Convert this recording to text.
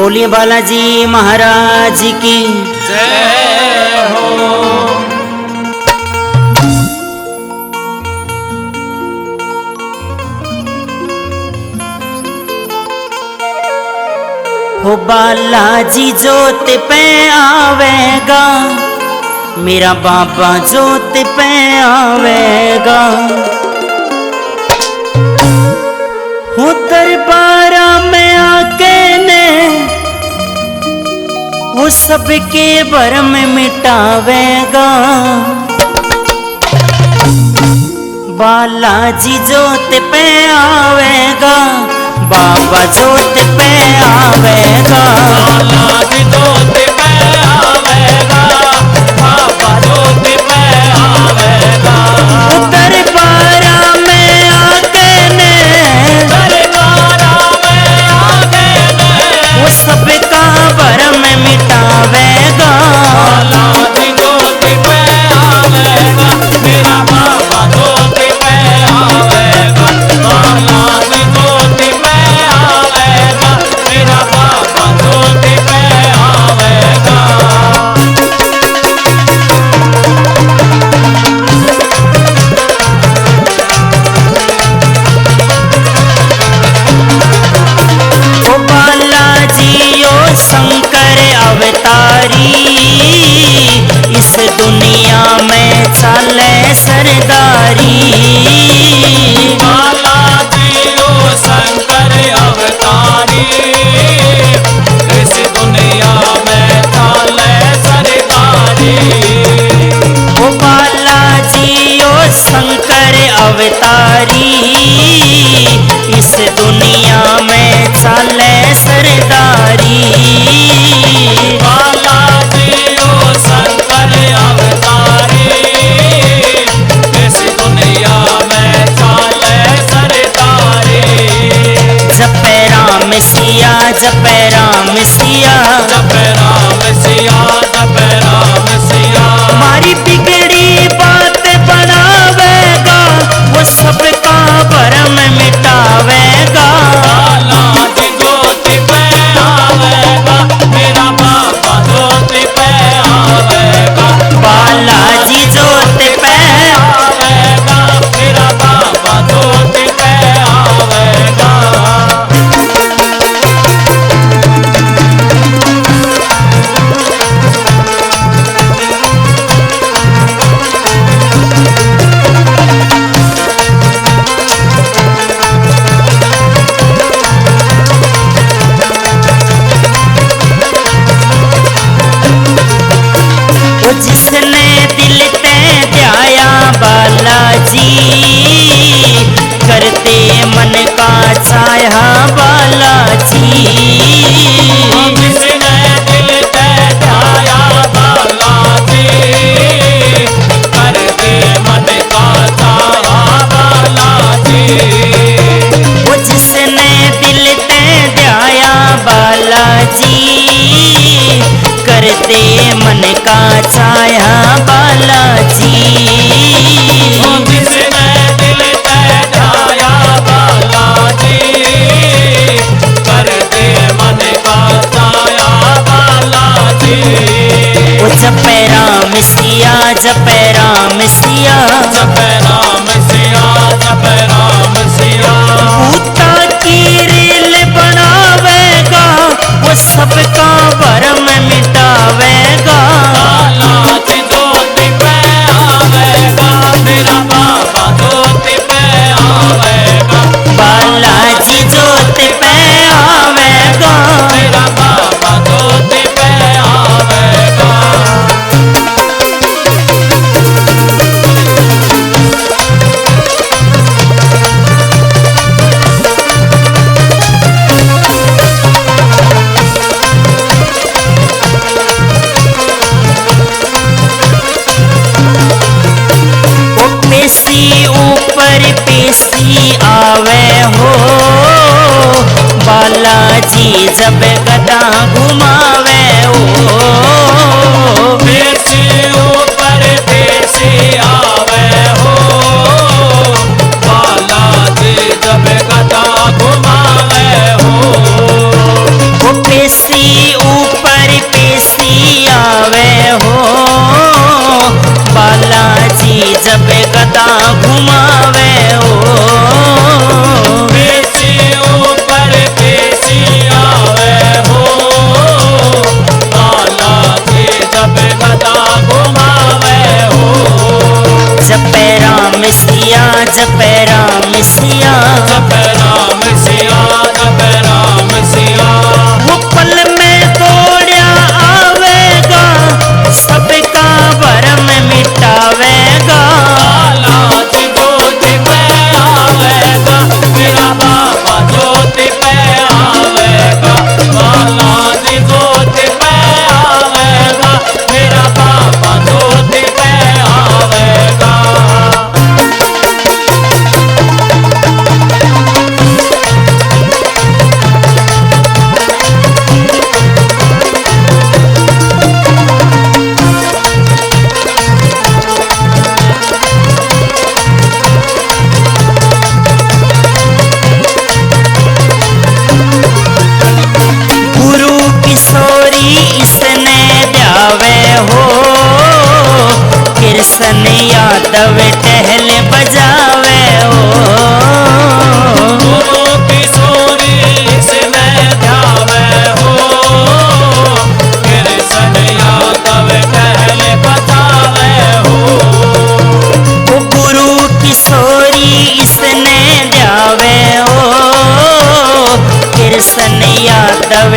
बोलिए बालाजी महाराज की जय हो। हो बालाजी जोत पे आवेगा, मेरा बाबा जोत पे आवेगा। हो दरबारा में आके ने वो सबके भरम मिटावेगा। बालाजी जोत पे आवेगा, बाबा जोत पे आवेगा। बालाजी जोत पे आवेगा, बाबा जोत पे आवेगा। दरबारा में आके ने, दरबारा में आके ने वो सबका भरम मिटावेगा। बालाजी जोत पे आवेगा, मेरा बाबा जोत पे आवेगा। बालाजी जोत पे आवेगा, मेरा बाबा जोत पे आवेगा। ओ बालाजी ओ शंकर अवतारी, इस दुनिया में चले सरदारी। बालाजी ओ शंकर अवतारी, इस दुनिया में चाले सरदारी। ओ बालाजी ओ शंकर अवतारी, इस दुनिया में चले सरदारी। बालाजी ओ शंकर अवतारी, इस दुनिया में चाले सरदारी। जपे राम सिया, जपे राम सिया, जप राम सिया, जप राम सिया। हमारी बिगड़ी बात बनावेगा, वो सबका भरम मिटावेगा। बालाजी जोत पे आवेगा, मेरा बाबा जोत पे आवेगा। बालाजी जोत पे आवेगा, मेरा बाबा जोत पे आवेगा। वो जिसने दिल ते ध्याया बालाजी, करते मन का चाहा बालाजी। जिसने दिल पे ध्याया बालाजी, करके मन का चाहा बालाजी। वो जिसने दिल ते ध्याया बालाजी, करते मन का चाहा बालाजी। जिसने दिल पे ध्याया बालाजी, करके मन का चाया बालाजी। वो जपे राम सिया, जपे राम सिया, जप राम सिया, जप राम सिया। भूता की रील बनावेगा, वो सबका भरम मिटावेगा। बालाजी जोत पे आवेगा, मेरा बाबा जोत पे आवेगा। बालाजी जोत पे आवेगा, मेरा बाबा जोत पे आवेगा। वो पेशी ऊपर पेशी आवे हो, बालाजी जब गदा घुमावे हो। पेशी ऊपर पेशी आवे हो, बालाजी जब गदा घुमावे हो। वो पेशी जपे राम सिया, जपे राम सिया, जपे राम सिया। वो पल में दौड़या आवेगा, सबका भरम मिटावेगा। लाज ज्योति पे आवेगा, मेरा बाबा ज्योति पे आवेगा। लाज ज्योति पे आवेगा, मेरा बाबा ज्योति पे आवेगा। गुरु किशोरी इसने ध्यावे हो, कृष्ण यादव टहल बजावे हो। गुरु किशोरी इसमें ध्यावे हो, कृष्ण यादव टहल बजावे हो। वो गुरु किशोरी इसने ध्यावे हो, कृष्ण यादव